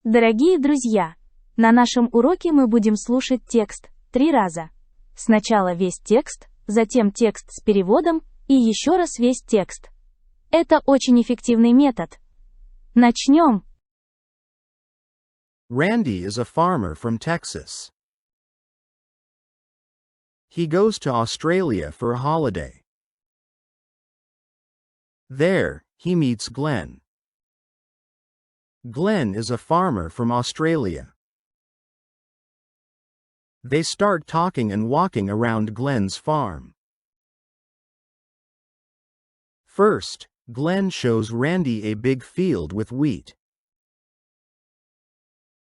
Дорогие друзья, на нашем уроке мы будем слушать текст 3 раза. Сначала весь текст, затем текст с переводом и еще раз весь текст. Это очень эффективный метод. Начнем. Randy is a farmer from Texas. He goes to Australia for a holiday. There, he meets Glenn. Glenn is a farmer from Australia. They start talking and walking around Glenn's farm. First, Glenn shows Randy a big field with wheat.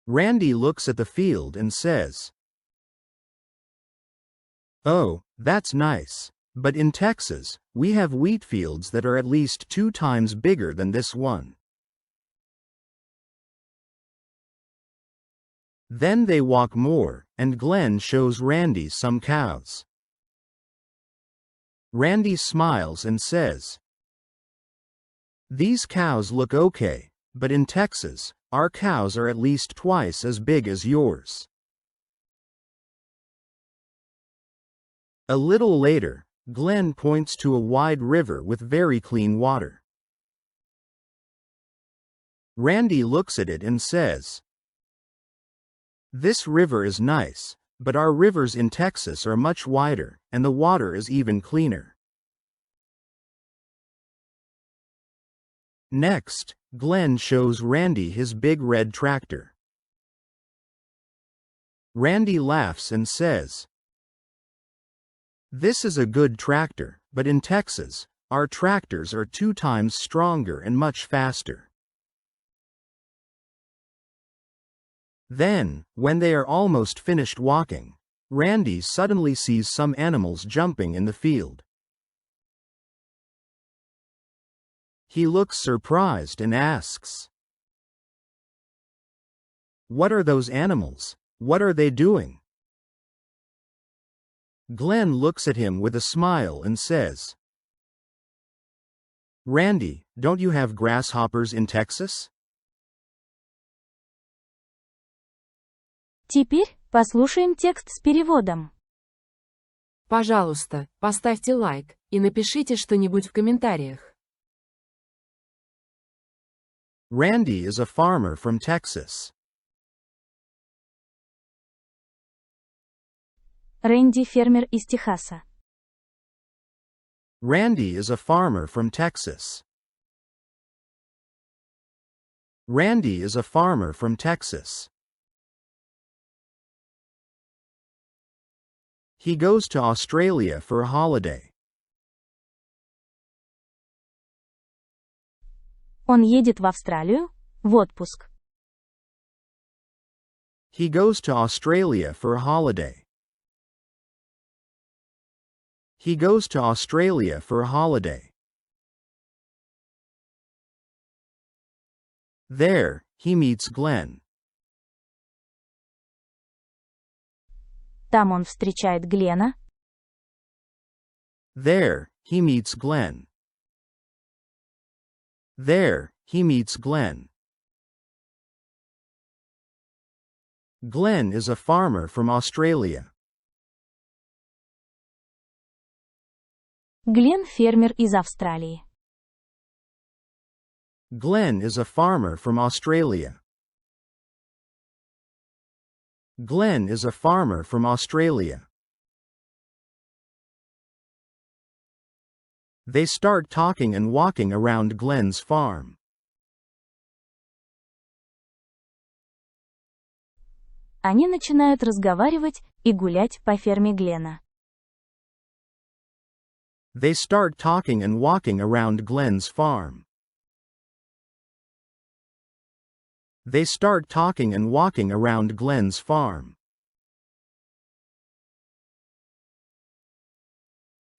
Randy looks at the field and says, "Oh, that's nice, but in Texas, we have wheat fields that are at least 2 times bigger than this one." Then they walk more, and Glenn shows Randy some cows. Randy smiles and says, "These cows look okay, but in Texas, our cows are at least twice as big as yours." A little later, Glenn points to a wide river with very clean water. Randy looks at it and says, "This river is nice, but our rivers in Texas are much wider, and the water is even cleaner." Next, Glenn shows Randy his big red tractor. Randy laughs and says, "This is a good tractor, but in Texas, our tractors are 2 times stronger and much faster." Then, when they are almost finished walking, Randy suddenly sees some animals jumping in the field. He looks surprised and asks, "What are those animals? What are they doing?" Glenn looks at him with a smile and says, "Randy, don't you have grasshoppers in Texas?" Теперь послушаем текст с переводом. Пожалуйста, поставьте лайк и напишите что-нибудь в комментариях. Randy is a farmer from Texas. Рэнди – фермер из Техаса. Randy is a farmer from Texas. Randy is a farmer from Texas. He goes to Australia for a holiday. Он едет в Австралию в отпуск. He goes to Australia for a holiday. He goes to Australia for a holiday. There, he meets Glenn. Там он встречает Глена. There, he meets Glenn. There, he meets Glenn. Glenn is a farmer from Australia. Глен – фермер из Австралии. Glenn is a farmer from Australia. Glenn is a farmer from Australia. They start talking and walking around Glenn's farm. Они начинают разговаривать и гулять по ферме Глена. They start talking and walking around Glenn's farm. They start talking and walking around Glenn's farm.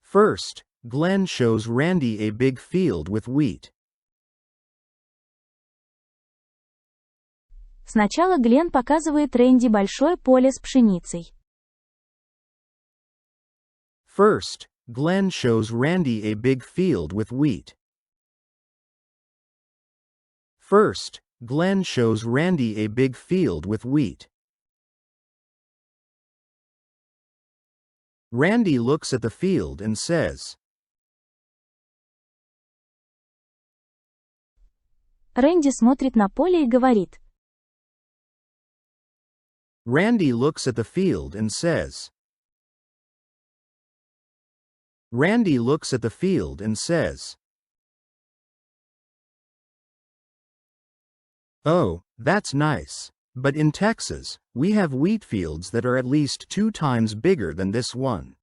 First, Glenn shows Randy a big field with wheat. Сначала Глен показывает Рэнди большое поле с пшеницей. First, Glenn shows Randy a big field with wheat. First, Glenn shows Randy a big field with wheat. Randy looks at the field and says, Рэнди смотрит на поле и говорит. Randy looks at the field and says. Randy looks at the field and says. Oh, that's nice. But in Texas, we have wheat fields that are at least 2 times bigger than this one.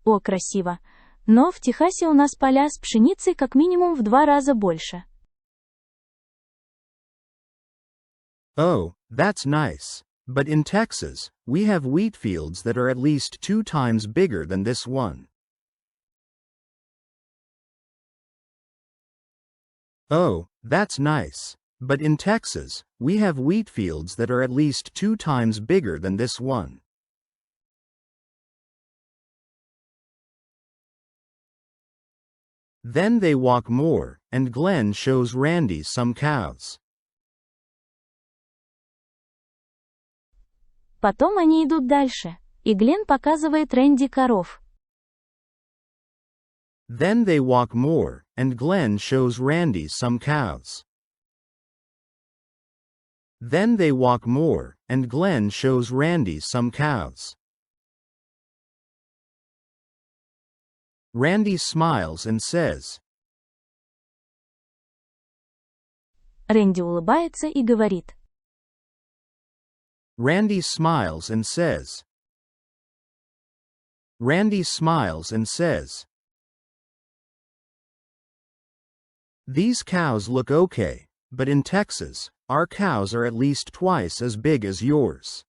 О, красиво. Но в Техасе у нас поля с пшеницей как минимум в 2 раза больше. Oh, that's nice. But in Texas, we have wheat fields that are at least 2 times bigger than this one. Oh, that's nice. But in Texas, we have wheat fields that are at least 2 times bigger than this one. Then they walk more, and Glenn shows Randy some cows. Потом они идут дальше, и Глен показывает Рэнди коров. Then they walk more, and Glenn shows Randy some cows. Then they walk more, and Glenn shows Randy some cows. Randy smiles and says. Рэнди улыбается и говорит. Randy smiles and says. Randy smiles and says. These cows look okay, but in Texas, our cows are at least twice as big as yours.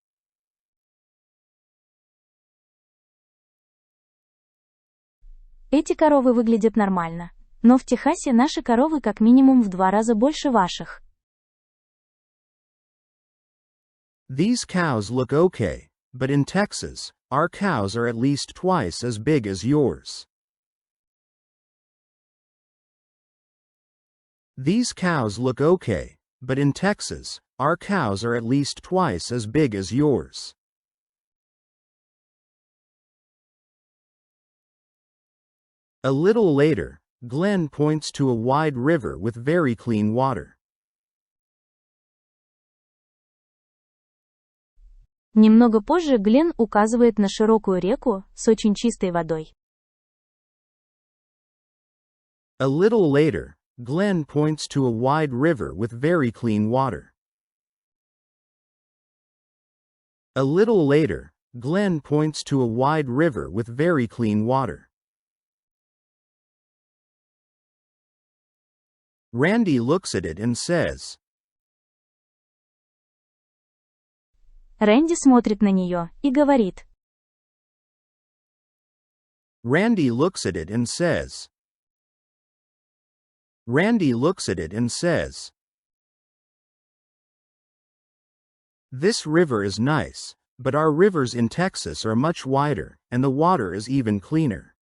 Эти коровы выглядят нормально, но в Техасе наши коровы как минимум в 2 раза больше ваших. These cows look okay, but in Texas, our cows are at least twice as big as yours. These cows look okay, but in Texas, our cows are at least twice as big as yours. A little later, Glenn points to a wide river with very clean water. Немного позже Глен указывает на широкую реку с очень чистой водой. A little later, Glenn points to a wide river with very clean water. A little later, Glenn points to a wide river with very clean water. Randy looks at it and says. Рэнди смотрит на нее и говорит. Randy looks at it and says. Randy looks at it and says. This river is nice, but our rivers in Texas are much wider, and the water is even cleaner.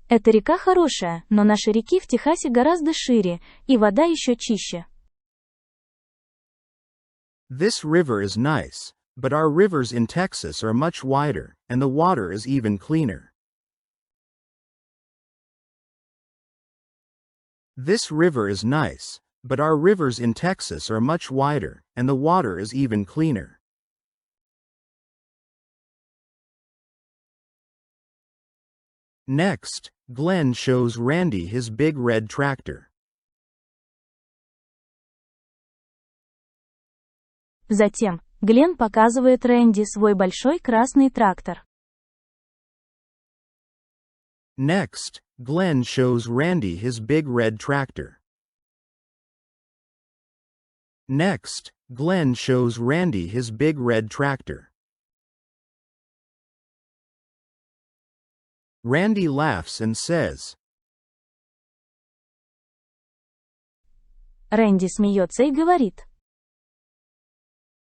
Эта река хорошая, но наши реки в Техасе гораздо шире, и вода еще чище. This river is nice, but our rivers in Texas are much wider, and the water is even cleaner. This river is nice, but our rivers in Texas are much wider, and the water is even cleaner. Next, Glenn shows Randy his big red tractor. Затем, Глен показывает Рэнди свой большой красный трактор. Next, Glenn shows Randy his big red tractor. Next, Glenn shows Randy his big red tractor. Randy laughs and says. Рэнди смеется и говорит.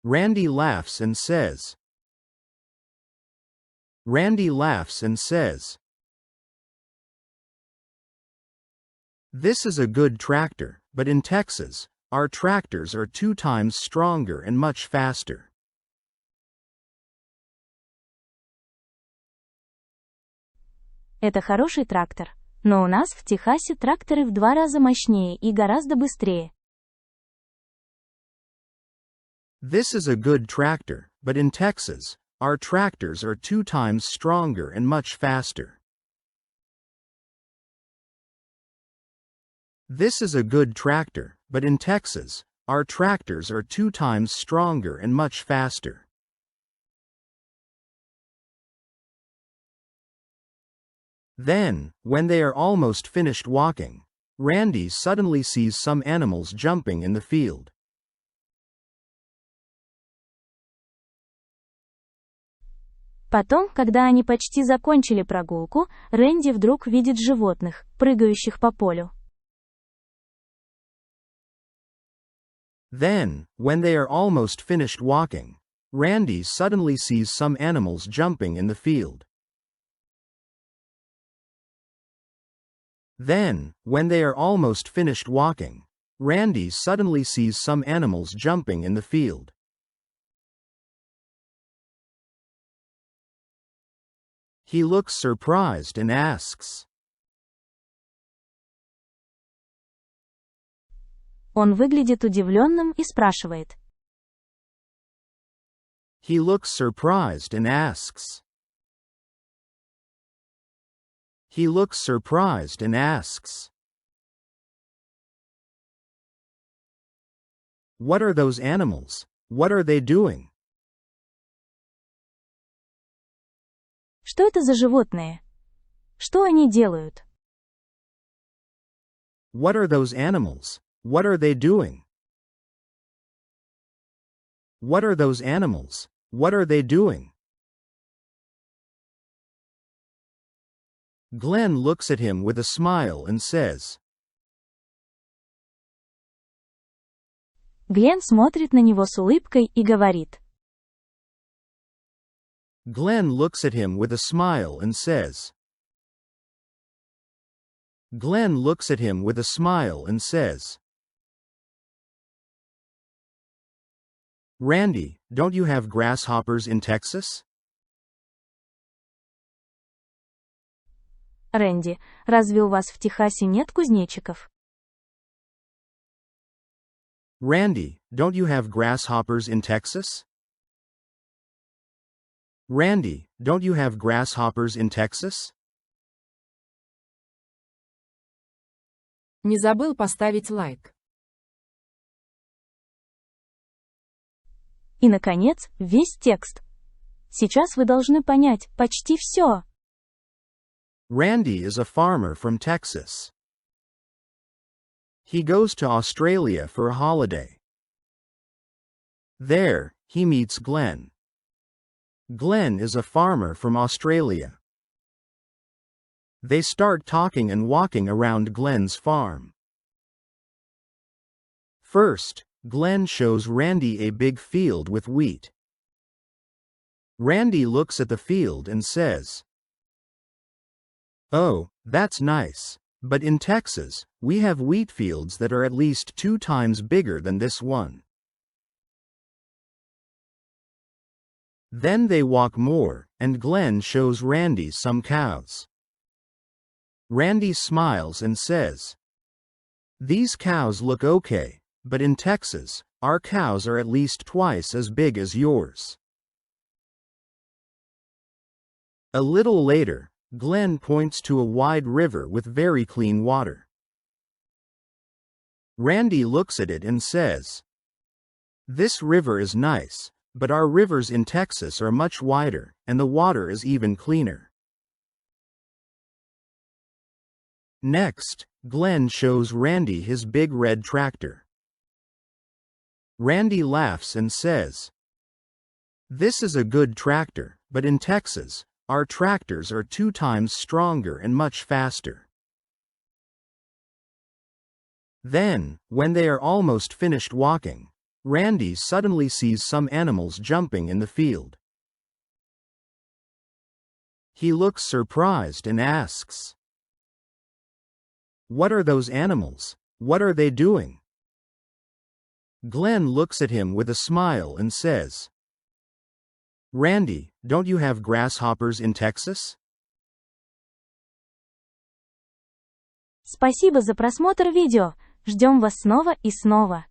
Randy laughs and says. Randy laughs and says. This is a good tractor, but in Texas, our tractors are 2 times stronger and much faster. Это хороший трактор, но у нас в Техасе тракторы в 2 раза мощнее и гораздо быстрее. This is a good tractor, but in Texas, our tractors are 2 times stronger and much faster. This is a good tractor, but in Texas, our tractors are 2 times stronger and much faster. Then, when they are almost finished walking, Randy suddenly sees some animals jumping in the field. Потом, когда они почти закончили прогулку, Рэнди вдруг видит животных, прыгающих по полю. Then, when they are almost finished walking, Randy suddenly sees some animals jumping in the field. Then, when they are almost finished walking, Randy suddenly sees some animals jumping in the field. He looks surprised and asks. Он выглядит удивленным и спрашивает. He looks surprised and asks. He looks surprised and asks. What are those animals? What are they doing? Что это за животные? Что они делают? What are those animals? What are they doing? What are those animals? What are they doing? Glenn looks at him with a smile and says. Глен смотрит на него с улыбкой и говорит. Glenn looks at him with a smile and says. Glenn looks at him with a smile and says. Randy, don't you have grasshoppers in Texas? Рэнди, разве у вас в Техасе нет кузнечиков? Randy, don't you have grasshoppers in Texas? Randy, don't you have grasshoppers in Texas? Не забыл поставить лайк. И, наконец, весь текст. Сейчас вы должны понять почти все. Randy is a farmer from Texas. He goes to Australia for a holiday. There, he meets Glenn. Glenn is a farmer from Australia. They start talking and walking around Glenn's farm. First, Glenn shows Randy a big field with wheat. Randy looks at the field and says, "Oh, that's nice, but in Texas, we have wheat fields that are at least 2 times bigger than this one." Then they walk more, and Glenn shows Randy some cows. Randy smiles and says, "These cows look okay, but in Texas, our cows are at least twice as big as yours." A little later, Glenn points to a wide river with very clean water. Randy looks at it and says, "This river is nice, but our rivers in Texas are much wider, and the water is even cleaner." Next, Glenn shows Randy his big red tractor. Randy laughs and says, "This is a good tractor, but in Texas, our tractors are 2 times stronger and much faster." Then, when they are almost finished walking, Randy suddenly sees some animals jumping in the field. He looks surprised and asks, "What are those animals? What are they doing?" Glenn looks at him with a smile and says, "Randy, don't you have grasshoppers in Texas?" Спасибо за просмотр видео. Ждем вас снова и снова.